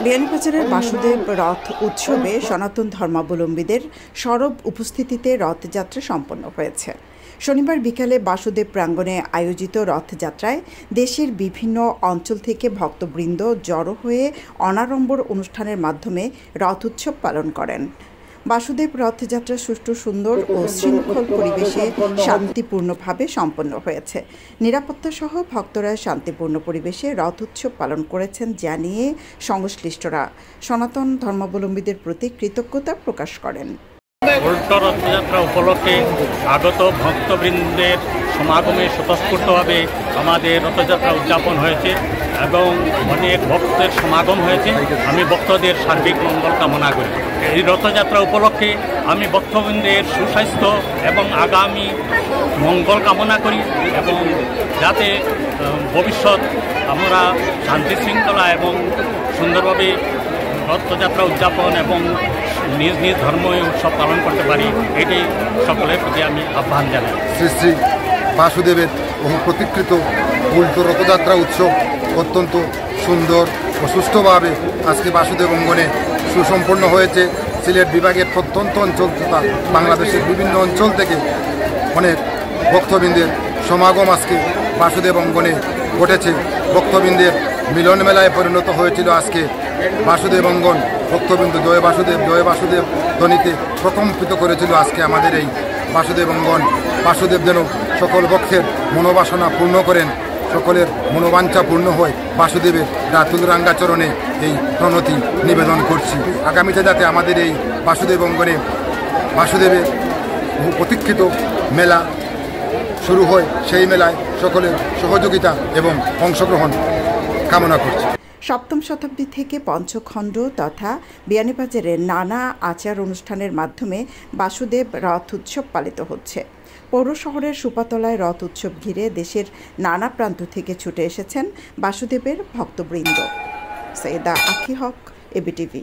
বিয়ানীবাজারের বাসুদেব রথ উৎসবে সনাতন ধর্মাবলম্বীদের সরব উপস্থিতিতে রথযাত্রা সম্পন্ন হয়েছে। শনিবার বিকালে বাসুদেব প্রাঙ্গণে আয়োজিত রথযাত্রায় দেশের বিভিন্ন অঞ্চল থেকে ভক্তবৃন্দ জড়ো হয়ে অনাড়ম্বর অনুষ্ঠানের মাধ্যমে রথ উৎসব পালন করেন। বাসুদেব রথযাত্রা সুষ্ঠু, সুন্দর ও শৃঙ্খল পরিবেশে শান্তিপূর্ণভাবে সম্পন্ন হয়েছে। নিরাপত্তা সহ ভক্তরা শান্তিপূর্ণ পরিবেশে রথ উৎসব পালন করেছেন জানিয়ে সংশ্লিষ্টরা সনাতন ধর্মাবলম্বীদের প্রতি কৃতজ্ঞতা প্রকাশ করেন। উল্টো রথযাত্রা উপলক্ষে আগত ভক্তবৃন্দের সমাগমে স্বতঃস্ফূর্তভাবে আমাদের রথযাত্রা উদযাপন হয়েছে এবং অনেক ভক্তের সমাগম হয়েছে। আমি ভক্তদের সার্বিক মঙ্গল কামনা করি। এই রথযাত্রা উপলক্ষে আমি ভক্তবৃন্দের সুস্বাস্থ্য এবং আগামী মঙ্গল কামনা করি এবং যাতে ভবিষ্যৎ আমরা শান্তি শৃঙ্খলা এবং সুন্দরভাবে রথযাত্রা উদযাপন এবং নিজ নিজ ধর্মীয় উৎসব পালন করতে পারি, এটি সকলের প্রতি আমি আহ্বান জানাই। শ্রী শ্রী বাসুদেবের বহু প্রতীকৃত উল্টো রথযাত্রা উৎসব অত্যন্ত সুন্দর ও সুষ্ঠুভাবে আজকে বাসুদেব অঙ্গনে সুসম্পন্ন হয়েছে। সিলেট বিভাগের প্রত্যন্ত অঞ্চল তথা বাংলাদেশের বিভিন্ন অঞ্চল থেকে অনেক ভক্তবৃন্দের সমাগম আজকে বাসুদেব অঙ্গনে ঘটেছে। ভক্তবৃন্দের মিলন মেলায় পরিণত হয়েছিল আজকে বাসুদেব অঙ্গন। ভক্তবৃন্দ জয় বাসুদেব ধ্বনিতে প্রকম্পিত করেছিল আজকে আমাদের এই বাসুদেব অঙ্গন। বাসুদেব যেন সকল ভক্তের মনোবাসনা পূর্ণ করেন, সকলের মনোবাঞ্ছা পূর্ণ হয়, বাসুদেবের রাতুল রাঙ্গাচরণে এই প্রণতি নিবেদন করছি। আগামীতে যাতে আমাদের এই বাসুদেব অঙ্গনে বাসুদেবের বহু প্রতীক্ষিত মেলা শুরু হয়, সেই মেলায় সকলের সহযোগিতা এবং অংশগ্রহণ কামনা করছি। সপ্তম শতাব্দী থেকে পঞ্চখণ্ড তথা বিয়ানীবাজারের নানা আচার অনুষ্ঠানের মাধ্যমে বাসুদেব রথ উৎসব পালিত হচ্ছে। পৌর শহরের সুপাতলায় রথ উৎসব ঘিরে দেশের নানা প্রান্ত থেকে ছুটে এসেছেন বাসুদেবের ভক্তবৃন্দ। সৈয়দা আখি হক, এবিটিভি।